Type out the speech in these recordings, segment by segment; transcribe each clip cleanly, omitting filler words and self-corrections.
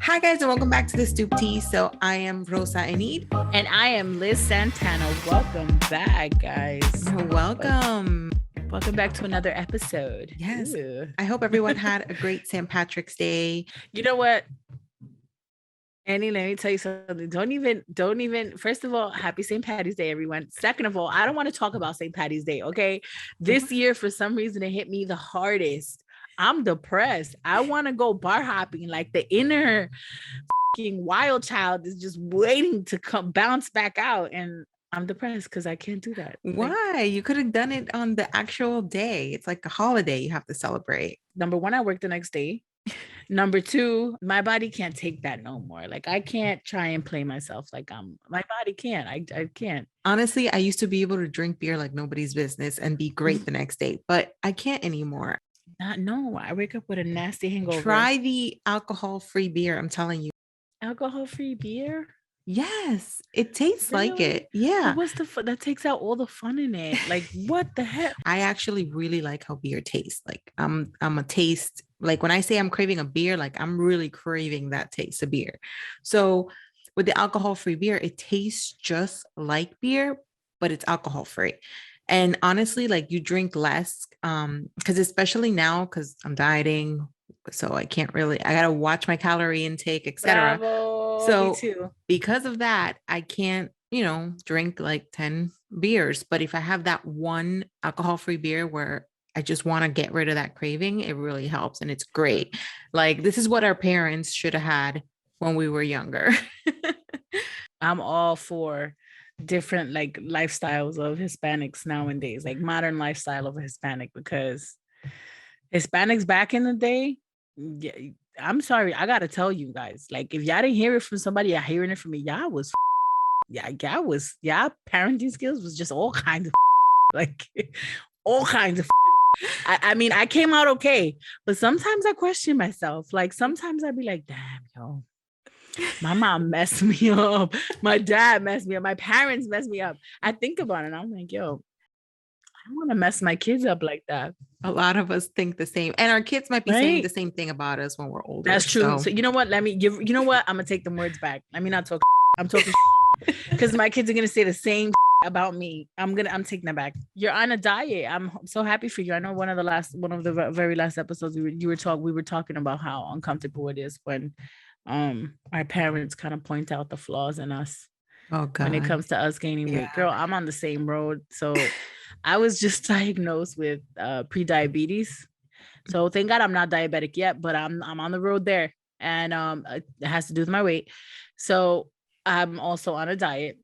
Hi guys, and welcome back to the Stoop Tea. So I am Rosa Enid. And I am Liz Santana. Welcome back, guys. Welcome. Welcome back to another episode. Yes. Ooh. I hope everyone had a great St. Patrick's Day. You know what? Annie, let me tell you something. Don't even, first of all, happy St. Patty's Day, everyone. Second of all, I don't want to talk about St. Patty's Day, okay? This year, for some reason, it hit me the hardest. I'm depressed. I want to go bar hopping. Like the inner wild child is just waiting to come bounce back out. And I'm depressed because I can't do that. Why? You could have done it on the actual day. It's like a holiday you have to celebrate. Number one, I work the next day. Number two, my body can't take that no more. Like I can't try and play myself like my body can't. I can't. Honestly, I used to be able to drink beer like nobody's business and be great the next day, but I can't anymore. No, I wake up with a nasty hangover. Try the alcohol-free beer, I'm telling you. Alcohol-free beer? Yes, it tastes like it. Yeah. But what's the that takes out all the fun in it? Like what the heck? I actually really like how beer tastes. Like I'm a taste, like when I say I'm craving a beer, like I'm really craving that taste of beer. So with the alcohol-free beer, it tastes just like beer, but it's alcohol-free. And honestly, like you drink less, because especially now, because I'm dieting, so I gotta watch my calorie intake, etc. So me too. Because of that, I can't, drink like 10 beers. But if I have that one alcohol-free beer where I just want to get rid of that craving, it really helps. And it's great. Like this is what our parents should have had when we were younger. I'm all for different like lifestyles of Hispanics nowadays, like modern lifestyle of a Hispanic, because Hispanics back in the day, yeah, I'm sorry, I gotta tell you guys, like if y'all didn't hear it from somebody, y'all hearing it from me, y'all parenting skills was just all kinds of like all kinds of I mean, I came out okay, but sometimes I question myself. Like sometimes I'd be like, damn, yo, my mom messed me up. My dad messed me up. My parents messed me up. I think about it and I'm like, yo, I don't want to mess my kids up like that. A lot of us think the same. And our kids might be saying the same thing about us when we're older. That's true. So you know what? You know what? I'm going to take the words back. Let me not talk. I'm talking because my kids are going to say the same about me. I'm taking that back. You're on a diet. I'm so happy for you. I know one of the very last episodes we were talking about how uncomfortable it is when our parents kind of point out the flaws in us. Oh, God. When it comes to us gaining weight. Girl, I'm on the same road. So I was just diagnosed with pre-diabetes. So thank God I'm not diabetic yet, but I'm on the road there. And it has to do with my weight. So I'm also on a diet.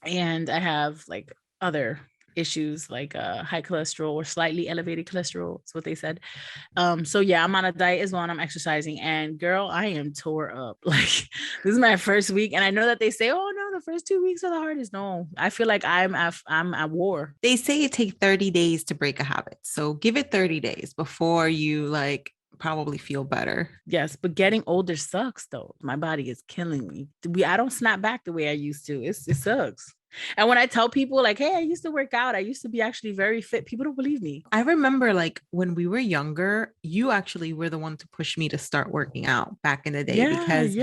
And I have like other issues like high cholesterol or slightly elevated cholesterol. That's what they said. So yeah, I'm on a diet as well and I'm exercising. And girl, I am tore up. Like this is my first week. And I know that they say, oh no, the first 2 weeks are the hardest. No, I feel like I'm at war. They say it takes 30 days to break a habit. So give it 30 days before you like probably feel better. Yes, but getting older sucks though. My body is killing me. I don't snap back the way I used to. It sucks. And when I tell people like, hey, I used to work out, I used to be actually very fit, people don't believe me. I remember like when we were younger, you actually were the one to push me to start working out back in the day because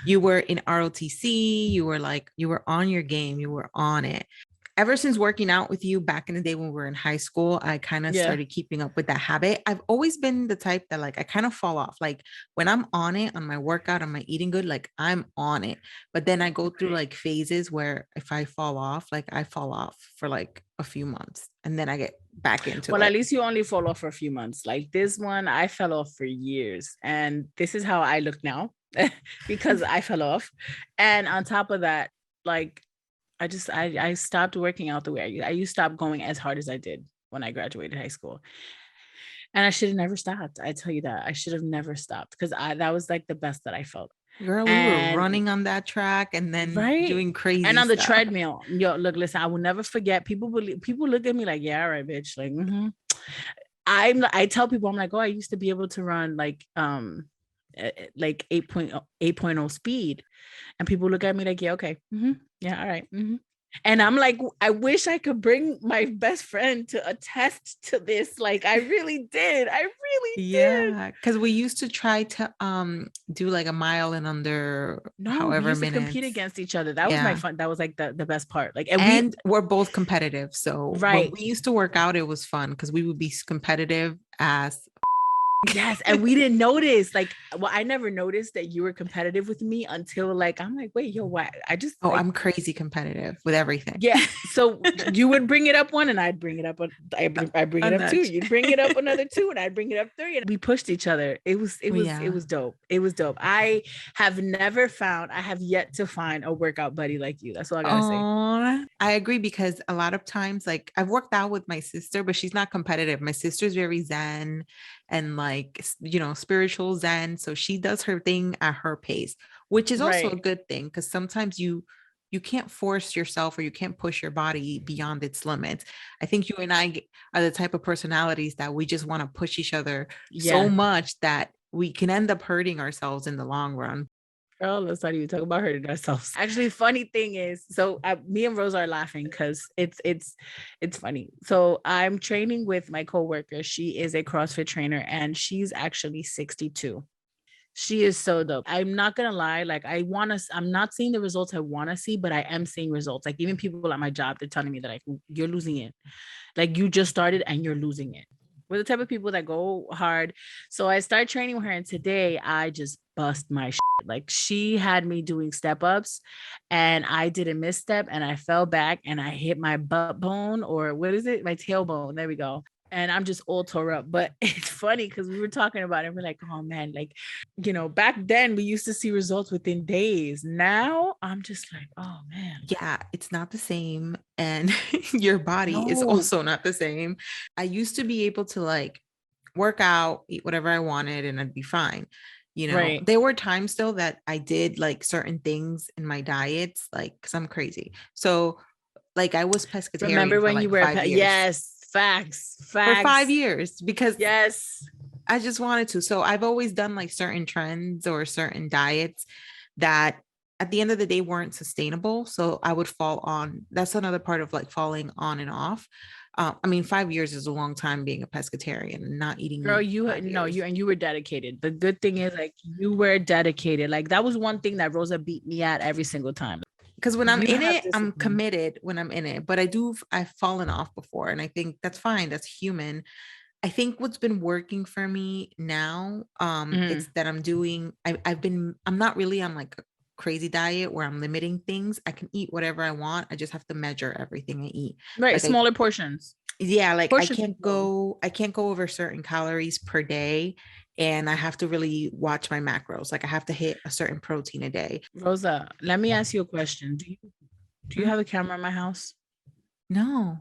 you were in ROTC, you were on your game, you were on it. Ever since working out with you back in the day when we were in high school, I kind of started keeping up with that habit. I've always been the type that like I kind of fall off. Like when I'm on it, on my workout, on my eating good, like I'm on it. But then I go through like phases where if I fall off, like I fall off for like a few months and then I get back into it. Well, at least you only fall off for a few months. Like this one, I fell off for years. And this is how I look now because I fell off. And on top of that, like, I stopped working out the way I stopped going as hard as I did when I graduated high school. And I should have never stopped. I tell you that. I should have never stopped because that was like the best that I felt. Girl, we were running on that track and then doing crazy and on stuff. The treadmill. Yo, look, listen, I will never forget. People look at me like, yeah, all right, bitch. Like, I tell people, I'm like, oh, I used to be able to run like 8.0 speed. And people look at me like, yeah, okay. Yeah, all right. And I'm like, I wish I could bring my best friend to attest to this. Like, I really did. I really did. Yeah, because we used to try to do like a mile in under No, we however used to compete minutes. against each other. That was my Yeah. fun. That was like the best part. Like, and we, And we're both competitive. So when right. we used to work out, it was fun because we would be competitive as Yes, and we didn't notice. Like, well, I never noticed that you were competitive with me until like I'm like, wait, yo, what? I just oh, like, I'm crazy competitive with everything. yeah. So you would bring it up one, and I'd bring it up. I bring A it up two. nudge. You'd bring it up another two, and I'd bring it up three. And we pushed each other. It Yeah. was dope. It was dope. I have never found. I have yet to find a workout buddy like you. That's all I gotta say. Oh, I agree because a lot of times, like I've worked out with my sister, but she's not competitive. My sister's very zen and like, spiritual zen. So she does her thing at her pace, which is also a Right. good thing because sometimes you can't force yourself or you can't push your body beyond its limits. I think you and I are the type of personalities that we just want to push each other so Yeah. much that we can end up hurting ourselves in the long run. Girl, let's not even talk about hurting ourselves. Actually, funny thing is, so me and Rose are laughing because it's funny. So I'm training with my coworker. She is a CrossFit trainer, and she's actually 62. She is so dope. I'm not gonna lie, like I'm not seeing the results I want to see, but I am seeing results. Like even people at my job, they're telling me that like you're losing it. Like you just started and you're losing it. We're the type of people that go hard. So I start training with her, and today I just bust my shit. Like she had me doing step ups, and I did a misstep, and I fell back, and I hit my butt bone, or what is it? My tailbone. There we go. And I'm just all tore up. But it's funny because we were talking about it. And we're like, oh man, like, back then we used to see results within days. Now I'm just like, oh man, Yeah, it's not the same. And your body is no, also not the same. I used to be able to like work out, eat whatever I wanted, and I'd be fine. right. There were times though that I did like certain things in my diets, like, because I'm crazy. So, like, I was pescatarian Remember for when you like were a 5 years. yes, facts, For five facts. years, because Yes. I just wanted to. So I've always done like certain trends or certain diets that at the end of the day weren't sustainable. So I would fall on. That's another part of like falling on and off. I mean, 5 years is a long time being a pescatarian and not eating Girl, meat you for five no, years. you were dedicated. The good thing is like you were dedicated. Like that was one thing that Rosa beat me at every single time. Because when I'm You in have it, I'm discipline. committed when I'm in it. But I've fallen off before. And I think that's fine. That's human. I think what's been working for me now, Mhm. it's that I'm not really on like a crazy diet where I'm limiting things. I can eat whatever I want. I just have to measure everything I eat. Right, Like I smaller portions. yeah, like Portion control. I can't go over certain calories per day. And I have to really watch my macros. Like I have to hit a certain protein a day. Rosa, let me ask you a question. Do you Mm, have a camera in my house? no.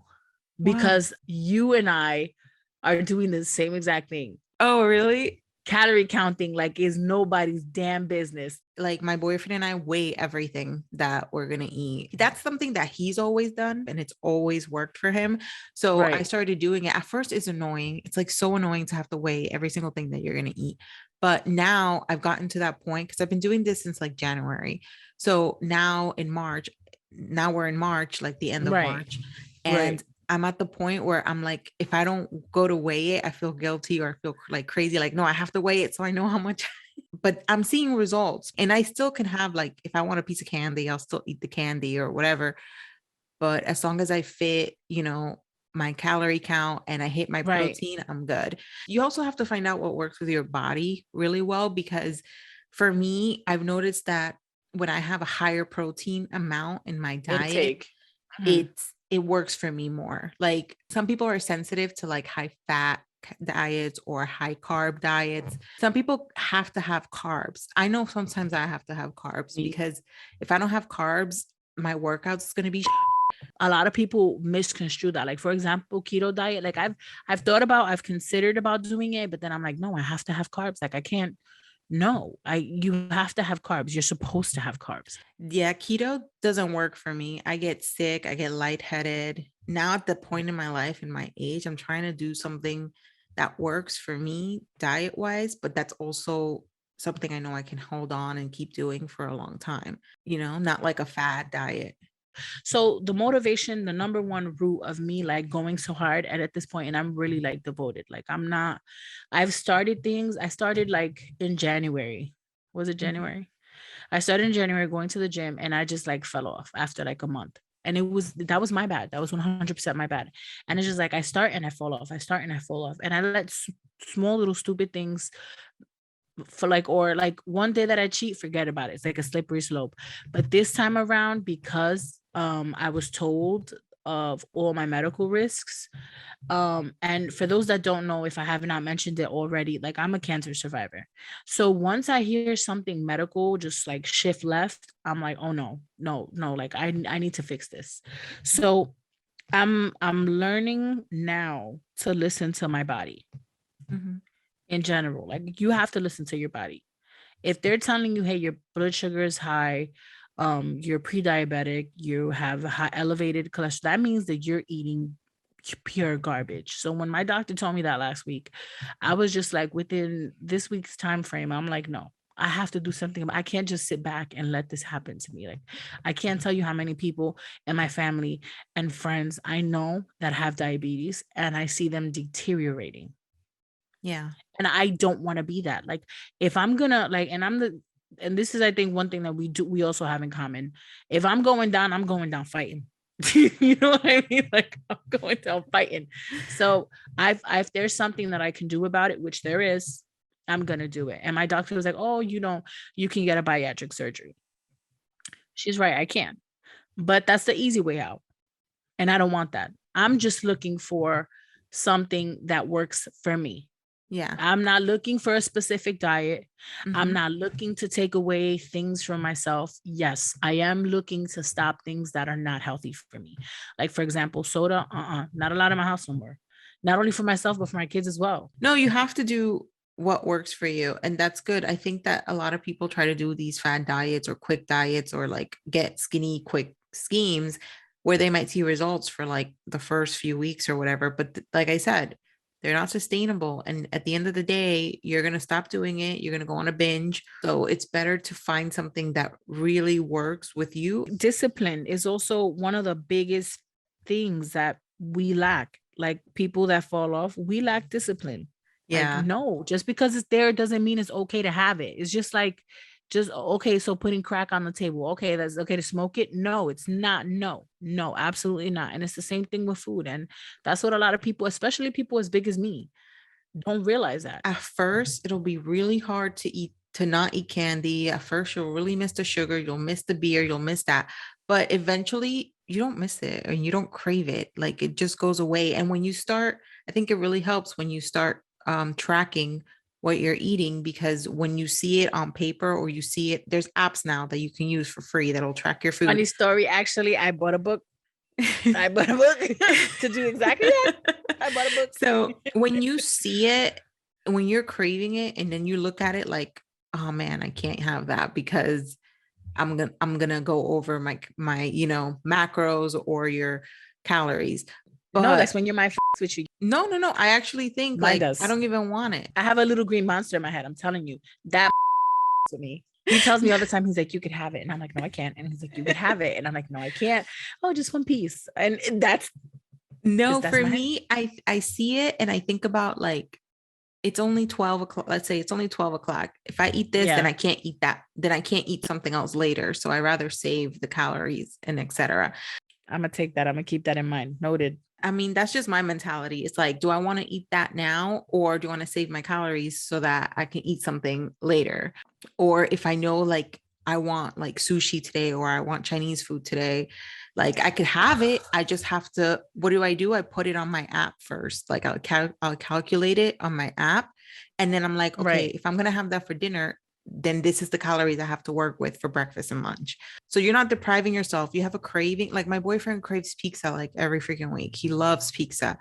Why? Because you and I are doing the same exact thing. Oh, really? Calorie counting like is nobody's damn business. Like my boyfriend and I weigh everything that we're gonna eat. That's something that he's always done and it's always worked for him. So I Right. started doing it. At first, it's annoying. It's like so annoying to have to weigh every single thing that you're gonna eat. But now I've gotten to that point because I've been doing this since like January. So now we're in March, like the end of Right. March, and Right. I'm at the point where I'm like, if I don't go to weigh it, I feel guilty or I feel like crazy. Like, no, I have to weigh it so I know how much but I'm seeing results and I still can have like if I want a piece of candy, I'll still eat the candy or whatever. But as long as I fit, my calorie count and I hit my Right. protein, I'm good. You also have to find out what works with your body really well because for me, I've noticed that when I have a higher protein amount in my diet, Intake. Mhm. it works for me more. Like some people are sensitive to like high fat diets or high carb diets. Some people have to have carbs. I know sometimes I have to have carbs because if I don't have carbs, my workouts is going to be A lot of people misconstrue that. Like for example, keto diet. Like I've considered about doing it, but then I'm like, no, I have to have carbs. Like I can't. No, you have to have carbs. You're supposed to have carbs. yeah, keto doesn't work for me. I get sick, I get lightheaded. Now at the point in my life and my age, I'm trying to do something that works for me diet wise, but that's also something I know I can hold on and keep doing for a long time, not like a fad diet. So the motivation, the number one root of me like going so hard at this point, and I'm really like devoted. Like I've started things. I started like in January. Was it January? I started in January going to the gym, and I just like fell off after like a month. And that was my bad. That was 100% my bad. And it's just like, I start and I fall off. I start and I fall off. And I let small little stupid things for like, or like one day that I cheat, forget about it. It's like a slippery slope. But this time around, because I was told of all my medical risks, and for those that don't know, if I have not mentioned it already, like I'm a cancer survivor. So once I hear something medical just like shift left, I'm like, oh no, like I need to fix this. So I'm learning now to listen to my body in general. Like you have to listen to your body. If they're telling you, hey, your blood sugar is high, you're pre-diabetic, you have high elevated cholesterol, that means that you're eating pure garbage. So when my doctor told me that last week, I was just like, within this week's time frame, I'm like, no, I have to do something. I can't just sit back and let this happen to me. Like, I can't tell you how many people in my family and friends I know that have diabetes, and I see them deteriorating. Yeah. And I don't want to be that. Like, if I'm gonna like, and this is, I think, one thing that we also have in common. If I'm going down, I'm going down fighting. You know what I mean? Like, I'm going down fighting. So if there's something that I can do about it, which there is, I'm gonna do it. And my doctor was like, oh, you can get a bariatric surgery. She's right, I can. But that's the easy way out. And I don't want that. I'm just looking for something that works for me. Yeah. I'm not looking for a specific diet. I'm not looking to take away things from myself. Yes, I am looking to stop things that are not healthy for me. Like, for example, soda, not allowed in my house no more. Not only for myself, but for my kids as well. No, you have to do what works for you. And that's good. I think that a lot of people try to do these fad diets or quick diets or like get skinny quick schemes where they might see results for like the first few weeks or whatever. But like I said, they're not sustainable. And at the end of the day, you're going to stop doing it. You're going to go on a binge. So it's better to find something that really works with you. Discipline is also one of the biggest things that we lack. Like, people that fall off, we lack discipline. Yeah. Like, no, just because it's there doesn't mean it's okay to have it. It's just like, okay, so putting crack on the table, okay, that's okay to smoke it. No, it's not. No, absolutely not. And it's the same thing with food. And that's what a lot of people, especially people as big as me, don't realize that. At first, it'll be really hard to not eat candy. At first, you'll really miss the sugar, you'll miss the beer, you'll miss that. But eventually, you don't miss it and you don't crave it. Like, it just goes away. And when you start, I think it really helps when you start tracking what you're eating, because when you see it on paper or you see it, there's apps now that you can use for free that'll track your food. Funny story, actually, I bought a book. I bought a book to do exactly that. I bought a book. So when you see it, when you're craving it, and then you look at it like, oh man, I can't have that because I'm gonna go over my macros or your calories. But no, that's when you're my with you. No. I actually think Mine like does. I don't even want it. I have a little green monster in my head. I'm telling you, that with me. He tells me all the time, he's like, you could have it. And I'm like, no, I can't. And he's like, you could have it. And I'm like, no, I can't. Oh, just one piece. And that's for me, I see it and I think about like, it's only 12 o'clock. Let's say it's only 12 o'clock. If I eat this, then I can't eat that. Then I can't eat something else later. So I rather save the calories and etc. I'm going to take that. I'm going to keep that in mind. Noted. I mean, that's just my mentality. It's like, do I want to eat that now, or do I want to save my calories so that I can eat something later? Or if I know like I want like sushi today, or I want Chinese food today, like I could have it. I just have to, what do? I put it on my app first. Like I'll calculate it on my app. And then I'm like, okay, if I'm going to have that for dinner, then this is the calories I have to work with for breakfast and lunch. So you're not depriving yourself. You have a craving. Like my boyfriend craves pizza like every freaking week. He loves pizza.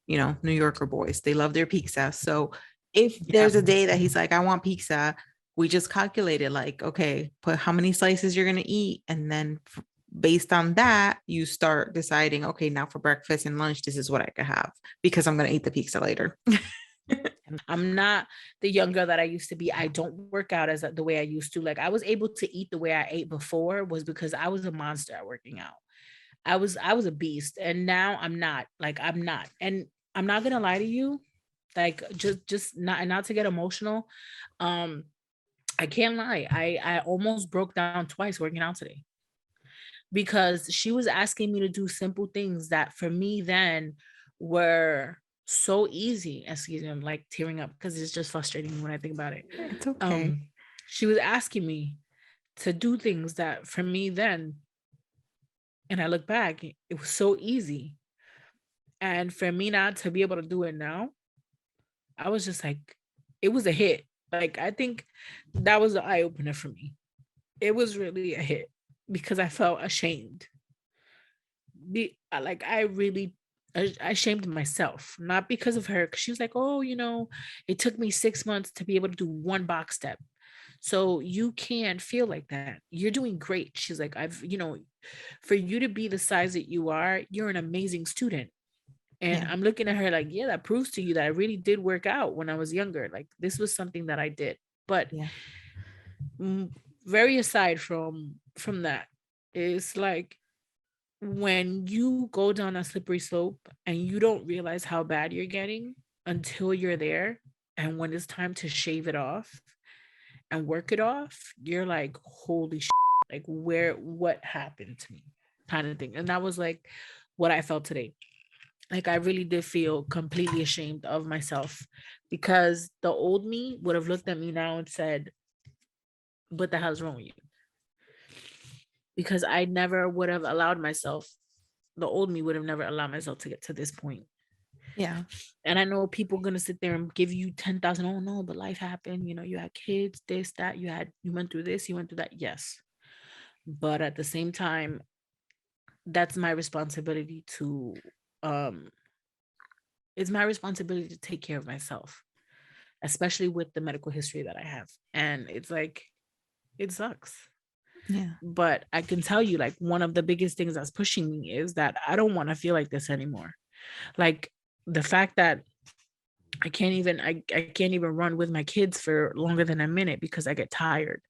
New Yorker boys, they love their pizza. So if there's a day that he's like, I want pizza, we just calculate it like, okay, put how many slices you're going to eat. And then based on that, you start deciding, okay, now for breakfast and lunch, this is what I could have because I'm going to eat the pizza later. I'm not the young girl that I used to be. I don't work out the way I used to. Like, I was able to eat the way I ate before was because I was a monster at working out. I was a beast, and now I'm not. Like, I'm not. And I'm not gonna lie to you, like, just not to get emotional. Um, I can't lie. I almost broke down twice working out today because she was asking me to do simple things that for me then were so easy. Excuse me, I'm like tearing up because it's just frustrating when I think about it. It's okay. She was asking me to do things that for me then, and I look back, it was so easy. And for me not to be able to do it now, I was just like, it was a hit. Like, I think that was the eye opener for me. It was really a hit because I felt ashamed. Like, I really, I shamed myself, not because of her. Cause she was like, oh, it took me 6 months to be able to do one box step. So you can't feel like that. You're doing great. She's like, for you to be the size that you are, you're an amazing student. And Yeah. I'm looking at her like, yeah, that proves to you that I really did work out when I was younger. Like, this was something that I did. But Yeah. very aside from that, it's like when you go down a slippery slope and you don't realize how bad you're getting until you're there. And when it's time to shave it off and work it off, you're like, holy shit, like, what happened to me, kind of thing. And that was like what I felt today. Like, I really did feel completely ashamed of myself because the old me would have looked at me now and said, what the hell's wrong with you? Because I never would have allowed myself, the old me would have never allowed myself to get to this point. Yeah. And I know people are going to sit there and give you 10,000, oh no, but life happened. You had kids, this, that, you went through this, you went through that. Yes. But at the same time, that's my responsibility um, it's my responsibility to take care of myself, especially with the medical history that I have. And it's like, it sucks. Yeah. But I can tell you, like, one of the biggest things that's pushing me is that I don't want to feel like this anymore. Like, the fact that I can't even run with my kids for longer than a minute because I get tired.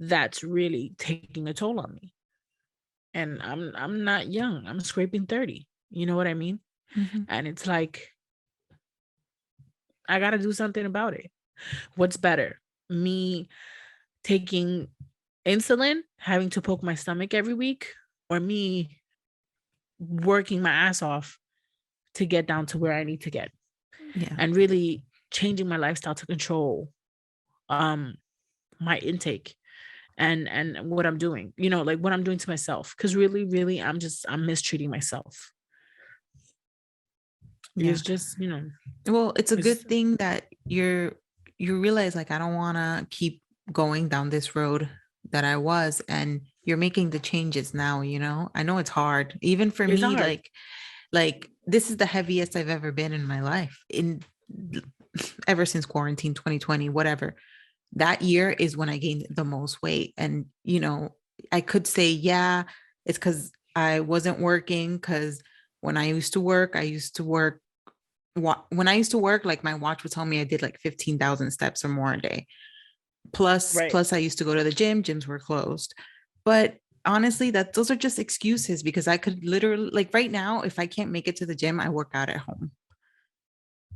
That's really taking a toll on me. And I'm not young. I'm scraping 30. You know what I mean? Mm-hmm. And it's like, I got to do something about it. What's better? Me taking insulin, having to poke my stomach every week, or me working my ass off to get down to where I need to get, Yeah. and really changing my lifestyle to control um my intake and what I'm doing, like what I'm doing to myself. Because really, I'm mistreating myself. Yeah. It's just, Well, it's a it's good thing that you realize like I don't want to keep going down this road that I was, and you're making the changes now, I know it's hard. Even for it's me, hard. like this is the heaviest I've ever been in my life, in ever since quarantine 2020, whatever. That year is when I gained the most weight. And I could say, yeah, it's because I wasn't working, because when I used to work, when I used to work, like my watch would tell me I did like 15,000 steps or more a day. Plus, Right. plus I used to go to the gym, gyms were closed. But honestly, those are just excuses, because I could literally, like right now, if I can't make it to the gym, I work out at home.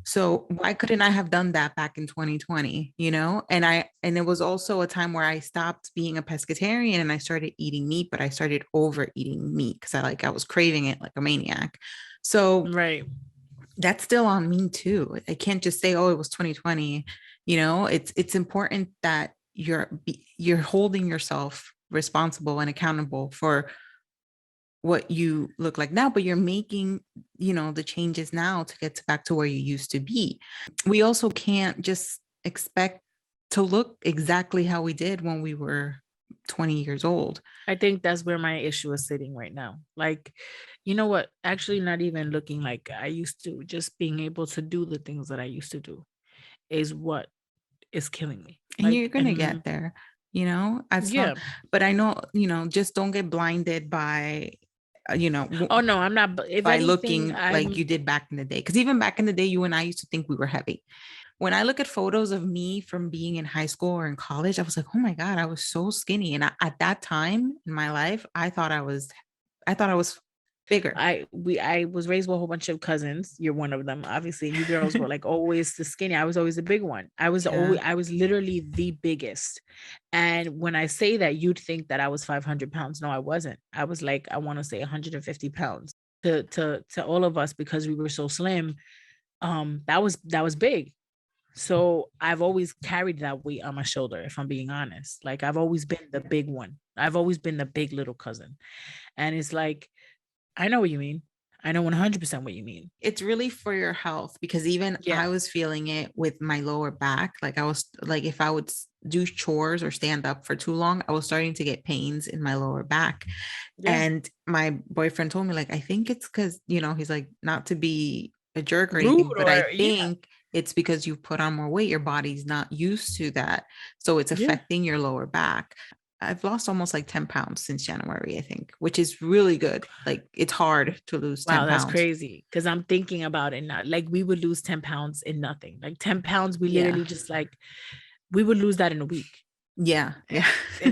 So why couldn't I have done that back in 2020, And it was also a time where I stopped being a pescatarian and I started eating meat, but I started overeating meat because I was craving it like a maniac. So Right. that's still on me too. I can't just say, oh, it was 2020. It's important that you're holding yourself responsible and accountable for what you look like now, but you're making, the changes now to get back to where you used to be. We also can't just expect to look exactly how we did when we were 20 years old. I think that's where my issue is sitting right now. Like, you know what? Actually, not even looking like I used to, just being able to do the things that I used to do is what is killing me. And you're Like, going to get and there, as long, yeah. but I know, just don't get blinded by, Oh no, I'm not. If by anything, looking like I'm you did back in the day. Because even back in the day, you and I used to think we were heavy. When I look at photos of me from being in high school or in college, I was like, oh my God, I was so skinny. And at that time in my life, I thought I was Bigger. I was raised with a whole bunch of cousins. You're one of them, obviously. You girls were like always the skinny. I was always the big one. I was literally the biggest. And when I say that, you'd think that I was 500 pounds. No, I wasn't. I was like, I want to say 150 pounds to all of us, because we were so slim. That was big. So I've always carried that weight on my shoulder, if I'm being honest. Like, I've always been the big one. I've always been the big little cousin. And it's like, I know what you mean. I know 100% what you mean. It's really for your health, because even Yeah. I was feeling it with my lower back. Like, I was like, if I would do chores or stand up for too long, I was starting to get pains in my lower back. Yeah. And my boyfriend told me, like, I think it's because, he's like, not to be a jerk or Rude, anything, but I or think it's because you put on more weight. Your body's not used to that. So it's affecting your lower back. I've lost almost like 10 pounds since January, I think, which is really good. Like, it's hard to lose 10 Wow, that's pounds. crazy. Because I'm thinking about it now. Like, we would lose 10 pounds in nothing. Like 10 pounds, we literally just like, we would lose that in a week. Yeah. And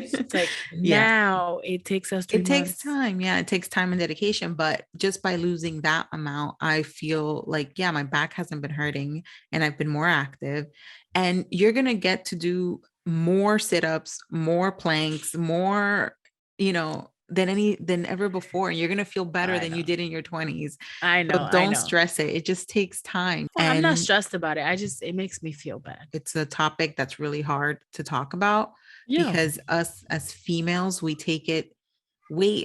it's just like, Yeah. now it takes us 3 It takes months. time. Yeah, it takes time and dedication. But just by losing that amount, I feel like, yeah, my back hasn't been hurting and I've been more active. And you're going to get to do more sit-ups, more planks, more, than ever before. And you're going to feel better than you did in your 20s. I know. So don't stress it. It just takes time. Well, I'm not And stressed about it. It makes me feel bad. it's a topic that's really hard to talk about, because us as females, weight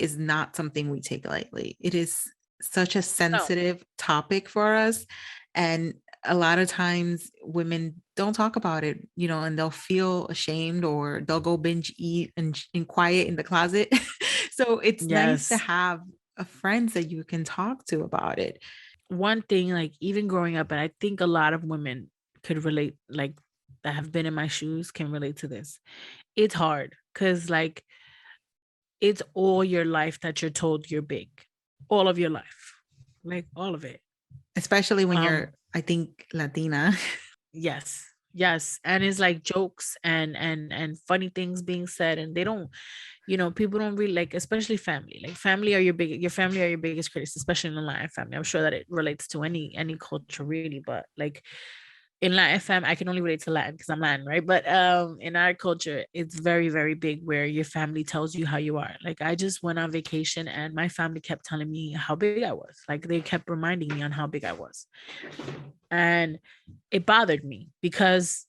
is not something we take lightly. It is such a sensitive topic for us. And a lot of times women don't talk about it, and they'll feel ashamed, or they'll go binge eat and in quiet in the closet. So it's nice to have friends that you can talk to about it. One thing, like, even growing up, and I think a lot of women could relate, like, that have been in my shoes can relate to this. It's hard because, like, it's all your life that you're told you're big, all of your life, like all of it. Especially when you're, I think, Latina. Yes. And it's like jokes and funny things being said, and they don't, people don't really, like, especially family. Like, your family are your biggest critics, especially in the Latin family. I'm sure that it relates to any culture really, but like in Latin fam, I can only relate to Latin because I'm Latin, right? But in our culture, it's very, very big where your family tells you how you are. Like, I just went on vacation and my family kept telling me how big I was. Like, they kept reminding me on how big I was. And it bothered me because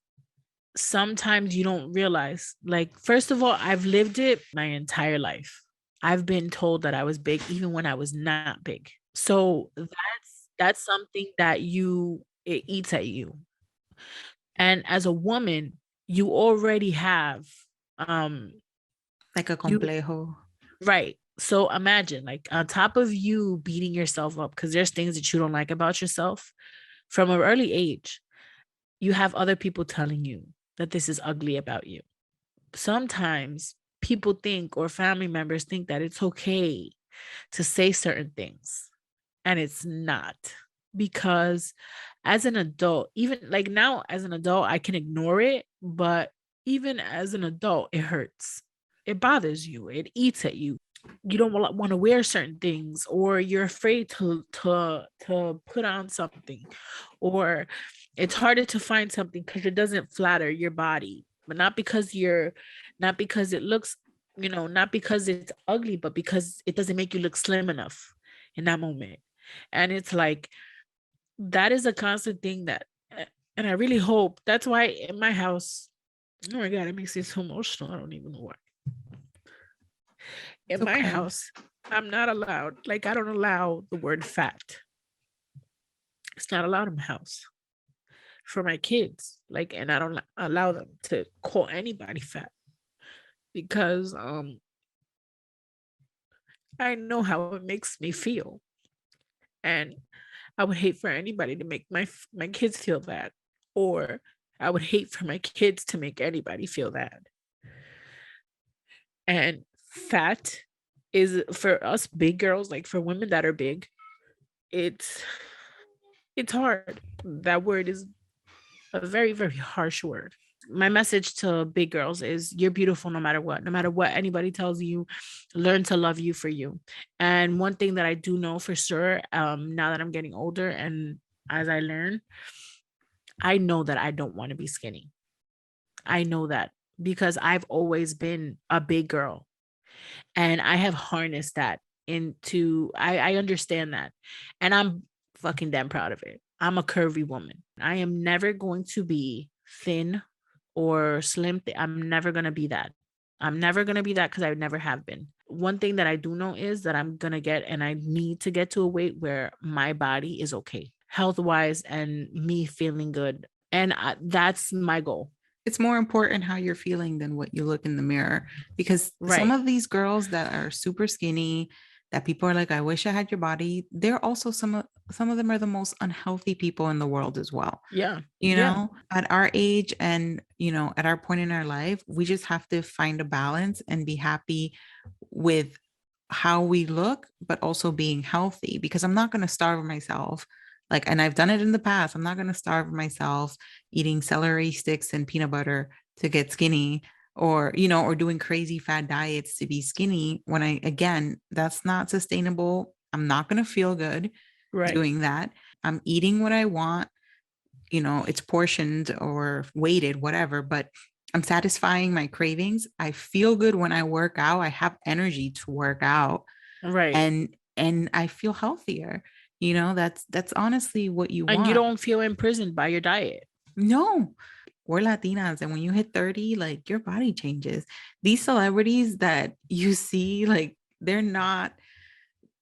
sometimes you don't realize, like, first of all, I've lived it my entire life. I've been told that I was big even when I was not big. So that's something that it eats at you. And as a woman, you already have like a complejo. Right. So imagine, like, on top of you beating yourself up because there's things that you don't like about yourself from an early age, you have other people telling you that this is ugly about you. Sometimes people think, or family members think, that it's okay to say certain things, and it's not. Because as an adult, even like now as an adult, I can ignore it, but even as an adult, it hurts. It bothers you. It eats at you. You don't want to wear certain things, or you're afraid to put on something, or it's harder to find something because it doesn't flatter your body, but not because it looks, not because it's ugly, but because it doesn't make you look slim enough in that moment. And it's like, that is a constant thing and I really hope that's why in my house, oh my God, it makes me so emotional. I don't even know why. In my house, I'm not allowed, like, I don't allow the word fat. It's not allowed in my house for my kids. Like, and I don't allow them to call anybody fat because I know how it makes me feel. And I would hate for anybody to make my kids feel that, or I would hate for my kids to make anybody feel that. And fat is, for us big girls, like for women that are big, it's hard. That word is a very, very harsh word. My message to big girls is you're beautiful no matter what. No matter what anybody tells you, learn to love you for you. And one thing that I do know for sure, now that I'm getting older and as I learn, I know that I don't want to be skinny. I know that because I've always been a big girl and I have harnessed that into, I understand that. And I'm fucking damn proud of it. I'm a curvy woman. I am never going to be thin or slim. I'm never going to be that. I'm never going to be that because I never have been. One thing that I do know is that I'm going to get, and I need to get to a weight where my body is okay, health wise, and me feeling good. And that's my goal. It's more important how you're feeling than what you look in the mirror, because some of these girls that are super skinny, that people are like, I wish I had your body, they're also some of them are the most unhealthy people in the world as well. Yeah. You know, at our age and, you know, at our point in our life, we just have to find a balance and be happy with how we look, but also being healthy, because I'm not going to starve myself. Like, and I've done it in the past. I'm not going to starve myself eating celery sticks and peanut butter to get skinny, or, you know, or doing crazy fad diets to be skinny when again, that's not sustainable. I'm not going to feel good doing that. I'm eating what I want. You know, it's portioned or weighted, whatever, but I'm satisfying my cravings. I feel good when I work out. I have energy to work out. And I feel healthier. You know, that's honestly what you want. And you don't feel imprisoned by your diet. No, we're Latinas. And when you hit 30, like, your body changes. These celebrities that you see, like, they're not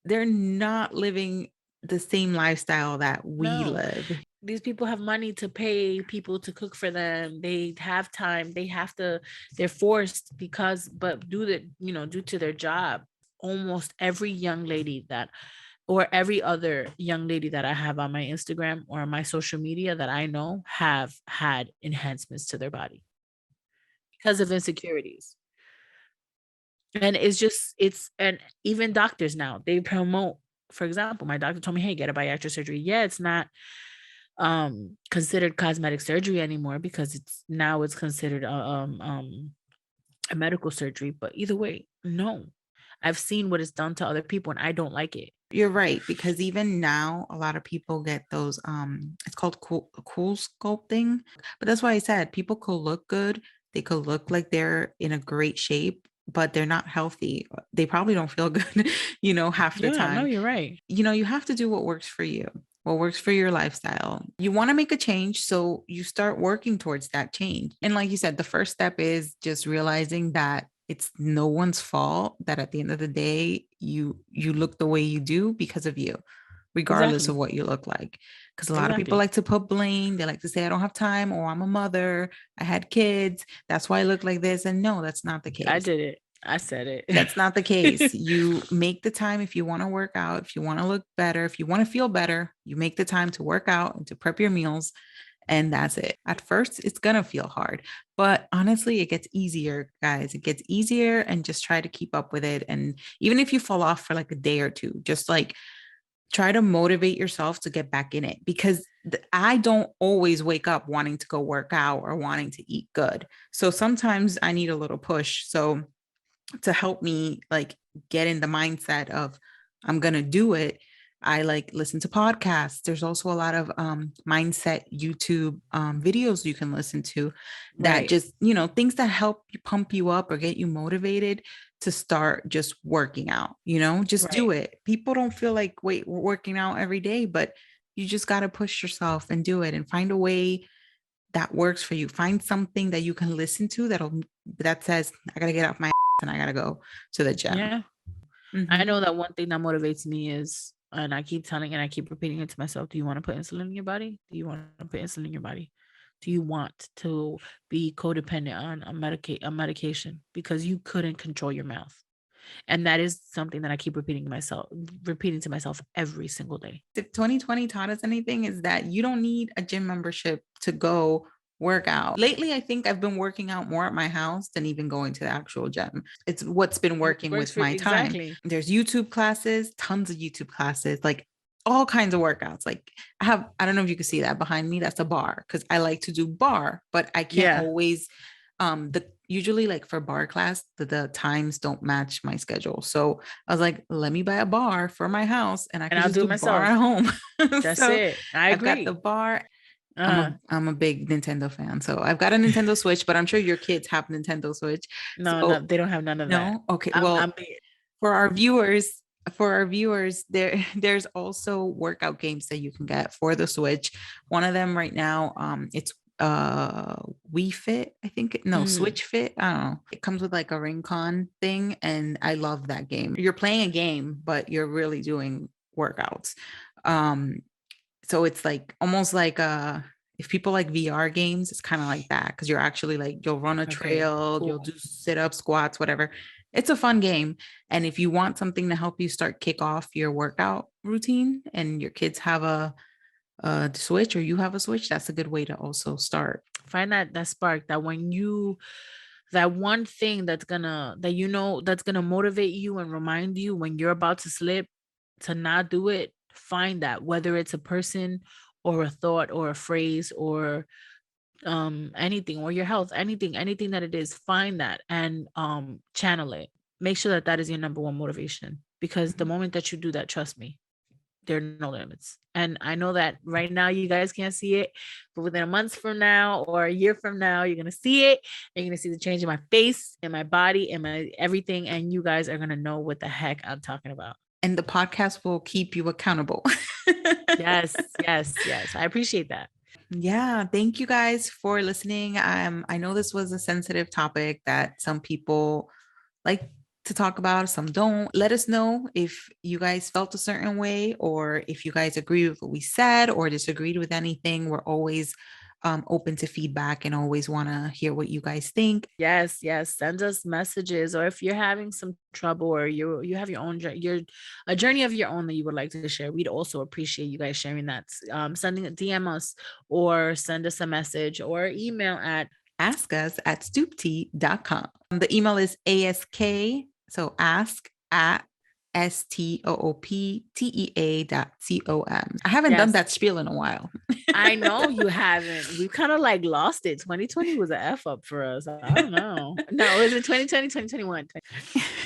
living the same lifestyle that we live. These people have money to pay people to cook for them. They have time. They're forced but due to their job. Almost every young lady or every other young lady that I have on my Instagram or my social media that I know have had enhancements to their body because of insecurities. And and even doctors now, they promote, for example, my doctor told me, hey, get a bariatric surgery. Yeah, it's not considered cosmetic surgery anymore because it's considered a medical surgery. But either way, no, I've seen what it's done to other people and I don't like it. You're right, because even now a lot of people get those it's called cool sculpting. But that's why I said people could look good, they could look like they're in a great shape, but they're not healthy. They probably don't feel good, you know, half the time. No, you're right. You know, you have to do what works for you, what works for your lifestyle. You want to make a change, so you start working towards that change. And like you said, the first step is just realizing that it's no one's fault, that at the end of the day, you look the way you do because of you, regardless of what you look like. Because a lot of people like to put blame. They like to say, I don't have time, or I'm a mother, I had kids, that's why I look like this. And no, that's not the case. I did it. I said it. That's not the case. You make the time if you want to work out, if you want to look better, if you want to feel better, you make the time to work out and to prep your meals. And that's it. At first, it's going to feel hard, but honestly, it gets easier, guys. It gets easier, and just try to keep up with it. And even if you fall off for like a day or two, just like try to motivate yourself to get back in it, because I don't always wake up wanting to go work out or wanting to eat good. So sometimes I need a little push. So to help me like get in the mindset of I'm going to do it, I like listen to podcasts. There's also a lot of mindset YouTube videos you can listen to that just, you know, things that help you pump you up or get you motivated to start just working out, you know, just do it. People don't feel like, wait, we're working out every day, but you just got to push yourself and do it and find a way that works for you. Find something that you can listen to that says, I got to get off my ass and I got to go to the gym. Yeah. Mm-hmm. I know that one thing that motivates me is, and I keep telling and I keep repeating it to myself, do you want to put insulin in your body? Do you want to put insulin in your body? Do you want to be codependent on a medication because you couldn't control your mouth? And that is something that I keep repeating to myself every single day. If 2020 taught us anything, is that you don't need a gym membership to go work out. Lately, I think I've been working out more at my house than even going to the actual gym. It's what's been working with my time. There's YouTube classes, tons of YouTube classes. Like all kinds of workouts. Like I don't know if you can see that behind me. That's a bar because I like to do bar, but I can't always usually like for bar class, the times don't match my schedule. So I was like, let me buy a bar for my house and I can I'll just do do myself. bar at home. That's so it. I I've got agree. the bar. I'm a big Nintendo fan. So I've got a Nintendo Switch, but I'm sure your kids have Nintendo Switch. No, they don't have none of that. No. Okay. Well, for our viewers, there's also workout games that you can get for the Switch. One of them right now, it's Wii Fit, I think. No, Switch Fit. I don't know. It comes with like a ring con thing, and I love that game. You're playing a game, but you're really doing workouts. So it's like almost like if people like VR games, it's kind of like that because you're actually like you'll run a trail, cool. You'll do sit-ups, squats, whatever. It's a fun game. And if you want something to help you kick off your workout routine and your kids have a Switch or you have a Switch, that's a good way to also start. Find that spark, that one thing that's gonna motivate you and remind you when you're about to slip to not do it. Find that, whether it's a person or a thought or a phrase or anything, or your health, anything that it is, find that and channel it. Make sure that is your number one motivation, because the moment that you do that, trust me, there are no limits. And I know that right now you guys can't see it, but within a month from now or a year from now, you're going to see it. You're going to see the change in my face, in my body, in my everything. And you guys are going to know what the heck I'm talking about. And the podcast will keep you accountable. Yes. I appreciate that. Yeah. Thank you guys for listening. I know this was a sensitive topic that some people like to talk about, some don't. Let us know if you guys felt a certain way, or if you guys agree with what we said or disagreed with anything. We're always open to feedback and always want to hear what you guys think. Yes. Send us messages, or if you're having some trouble or you have your own a journey of your own that you would like to share, we'd also appreciate you guys sharing that. Sending a DM us or send us a message or email at askus@stooptea.com. The email is ask, so ask at stooptea.com. I haven't done that spiel in a while. I know you haven't. We've kind of like lost it. 2020 was an F up for us. I don't know. No, it was in 2020, 2021.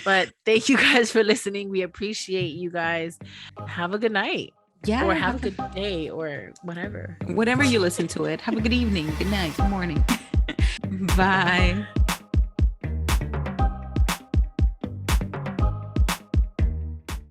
But thank you guys for listening. We appreciate you guys. Have a good night. Yeah. Or have a good day or whatever. Whatever you listen to it. Have a good evening, good night, good morning. Bye.